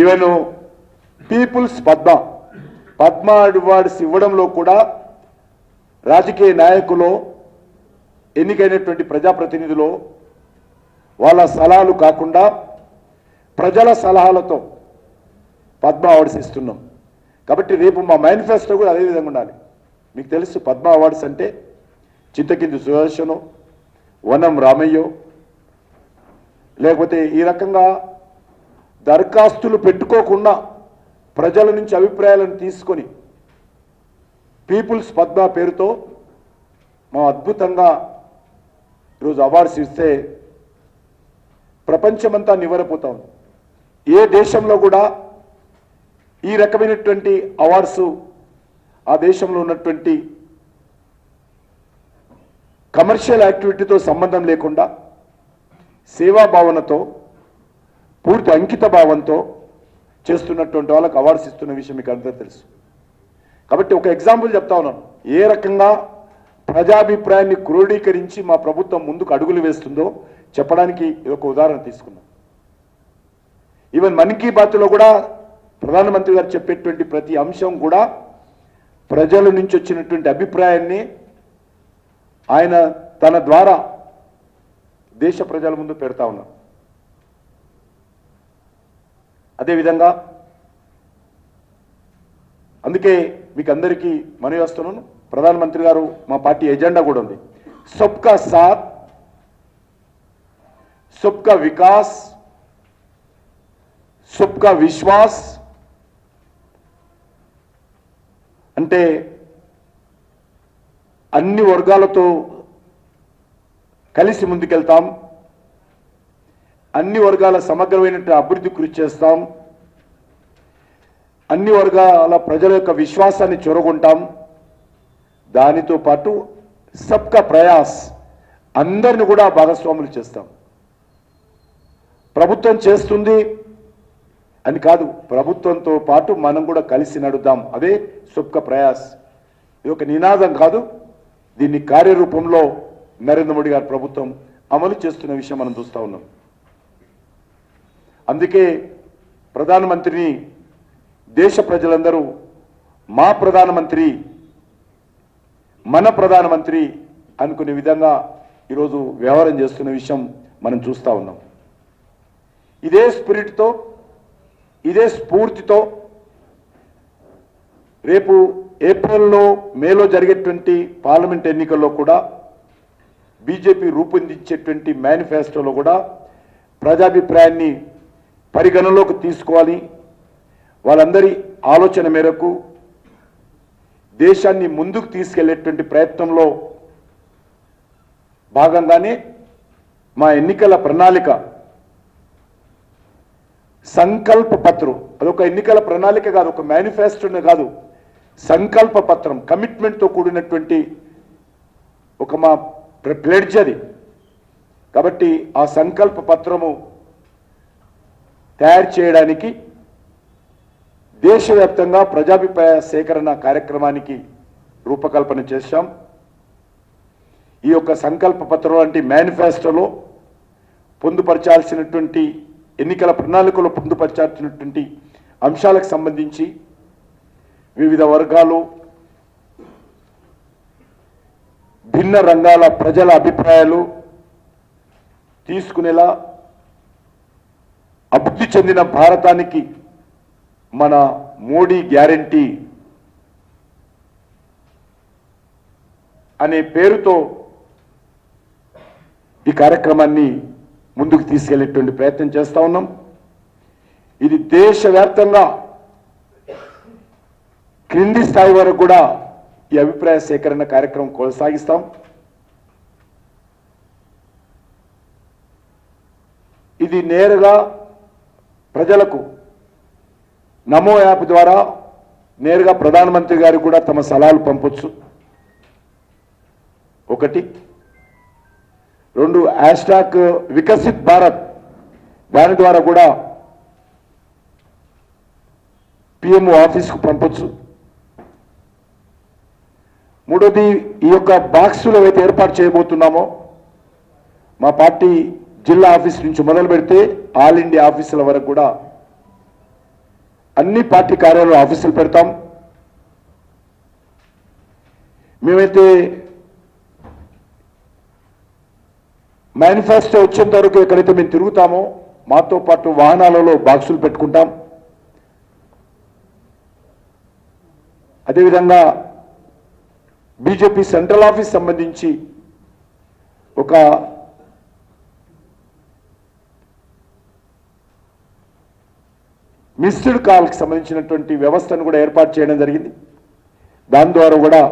Even peoples Padma awards ఇవ్వడంలో కూడా రాజకీయ నాయకులు ఎన్నికైనటువంటి ప్రజాప్రతినిధులు వాళ్ళ సలహాలు కాకుండా ప్రజల సలహాలతో పద్మ అవార్డ్స్ ఇస్తున్నాం. కాబట్టి రేపు మా మేనిఫెస్టో కూడా అదే విధంగా ఉండాలి. మీకు తెలుసు పద్మ అవార్డ్స్ అంటే చింతకింది సుదర్శను, వనం రామయ్యో, లేకపోతే ఈ రకంగా దరఖాస్తులు పెట్టుకోకుండా ప్రజల నుంచి అభిప్రాయాలను తీసుకొని పీపుల్స్ పద్మ పేరుతో మా అద్భుతంగా ఈరోజు అవార్డ్స్ ఇస్తే ప్రపంచమంతా నివ్వెరపోతాం. ఏ దేశంలో కూడా ఈ రకమైనటువంటి అవార్డ్స్ ఆ దేశంలో ఉన్నటువంటి కమర్షియల్ యాక్టివిటీతో సంబంధం లేకుండా సేవా భావనతో పూర్తి అంకిత భావంతో చేస్తున్నటువంటి వాళ్ళకి అవార్డ్స్ ఇస్తున్న విషయం మీకు అందరూ తెలుసు. కాబట్టి ఒక ఎగ్జాంపుల్ చెప్తా ఉన్నాను, ఏ రకంగా ప్రజాభిప్రాయాన్ని క్రోడీకరించి మా ప్రభుత్వం ముందుకు అడుగులు వేస్తుందో చెప్పడానికి ఒక ఉదాహరణ తీసుకున్నాం. ఈవెన్ మన్ కీ బాత్లో కూడా ప్రధానమంత్రి గారు చెప్పేటువంటి ప్రతి అంశం కూడా ప్రజల నుంచి వచ్చినటువంటి అభిప్రాయాన్ని ఆయన తన ద్వారా దేశ ప్రజల ముందు పెడతా ఉన్నారు. అదేవిధంగా అందుకే మీకు అందరికీ మనవి చేస్తున్నాను, ప్రధానమంత్రి గారు మా పార్టీ ఎజెండా కూడా ఉంది, సబ్కా సాత్ సబ్కా వికాస్ సబ్కా విశ్వాస్. అంటే అన్ని వర్గాలతో కలిసి ముందుకెళ్తాం, అన్ని వర్గాల సమగ్రమైనటువంటి అభివృద్ధి కృషి చేస్తాం, అన్ని వర్గాల ప్రజల యొక్క విశ్వాసాన్ని చొరగొంటాం. దానితో పాటు సబ్కా ప్రయాస్, అందరిని కూడా భాగస్వాములు చేస్తాం. ప్రభుత్వం చేస్తుంది అని కాదు, ప్రభుత్వంతో పాటు మనం కూడా కలిసి నడుద్దాం, అదే సబ్కా ప్రయాస్. ఇది ఒక నినాదం కాదు, దీన్ని కార్యరూపంలో నరేంద్ర మోడీ గారి ప్రభుత్వం అమలు చేస్తున్న విషయం మనం చూస్తూ ఉన్నాం. అందుకే ప్రధానమంత్రిని దేశ ప్రజలందరూ మా ప్రధానమంత్రి, మన ప్రధానమంత్రి అనుకునే విధంగా ఈరోజు వ్యవహారం చేస్తున్న విషయం మనం చూస్తూ ఉన్నాం. ఇదే స్పిరిట్తో, ఇదే స్ఫూర్తితో రేపు ఏప్రిల్లో మేలో జరిగేటువంటి పార్లమెంట్ ఎన్నికల్లో కూడా బీజేపీ రూపొందించేటువంటి మేనిఫెస్టోలో కూడా ప్రజాభిప్రాయాన్ని పరిగణలోకి తీసుకోవాలి, వాళ్ళందరి ఆలోచన మేరకు దేశాన్ని ముందుకు తీసుకెళ్లేటువంటి ప్రయత్నంలో భాగంగానే మా ఎన్నికల ప్రణాళిక సంకల్ప పత్రం, అదొక ఎన్నికల ప్రణాళిక కాదు, ఒక మేనిఫెస్టోనే కాదు, సంకల్ప పత్రం, కమిట్మెంట్తో కూడినటువంటి ఒక మా ప్లెడ్జ్ అది. కాబట్టి ఆ సంకల్ప పత్రము తయారు చేయడానికి దేశవ్యాప్తంగా ప్రజాభిప్రాయ సేకరణ కార్యక్రమానికి రూపకల్పన చేశాం. ఈ యొక్క సంకల్ప పత్రం అంటే మేనిఫెస్టోలో పొందుపరచాల్సినటువంటి ఎన్నికల ప్రణాళికలో పొందుపరచాల్సినటువంటి అంశాలకు సంబంధించి వివిధ వర్గాలు, భిన్న రంగాల ప్రజల అభిప్రాయాలు తీసుకునేలా అభివృద్ధి చెందిన భారతానికి మన మోడీ గ్యారంటీ అనే పేరుతో ఈ కార్యక్రమాన్ని ముందుకు తీసుకెళ్లేటువంటి ప్రయత్నం చేస్తా ఉన్నాం. ఇది దేశవ్యాప్తంగా క్రింది స్థాయి వరకు కూడా ఈ అభిప్రాయ సేకరణ కార్యక్రమం కొనసాగిస్తాం. ఇది నేరుగా ప్రజలకు నమో యాప్ ద్వారా నేరుగా ప్రధానమంత్రి గారికి కూడా తమ సలహాలు పంపొచ్చు. ఒకటి. రెండు, హ్యాష్ట్యాగ్ వికసిత్ భారత్, దాని ద్వారా కూడా పిఎంఓ ఆఫీస్కు పంపొచ్చు. మూడోది, ఈ యొక్క బాక్సులు ఏవైతే ఏర్పాటు చేయబోతున్నామో మా పార్టీ జిల్లా ఆఫీస్ నుంచి మొదలు పెడితే ఆల్ ఇండియా ఆఫీసుల వరకు కూడా అన్ని పార్టీ కార్యాలయాలు ఆఫీసులు పెడతాం. మేమైతే మేనిఫెస్టో వచ్చేంత వరకు ఎక్కడైతే మేము తిరుగుతామో మాతో పాటు వాహనాలలో బాక్సులు పెట్టుకుంటాం. అదేవిధంగా బీజేపీ సెంట్రల్ ఆఫీస్ సంబంధించి ఒక మిస్డ్ కాల్కి సంబంధించినటువంటి వ్యవస్థను కూడా ఏర్పాటు చేయడం జరిగింది. దాని ద్వారా కూడా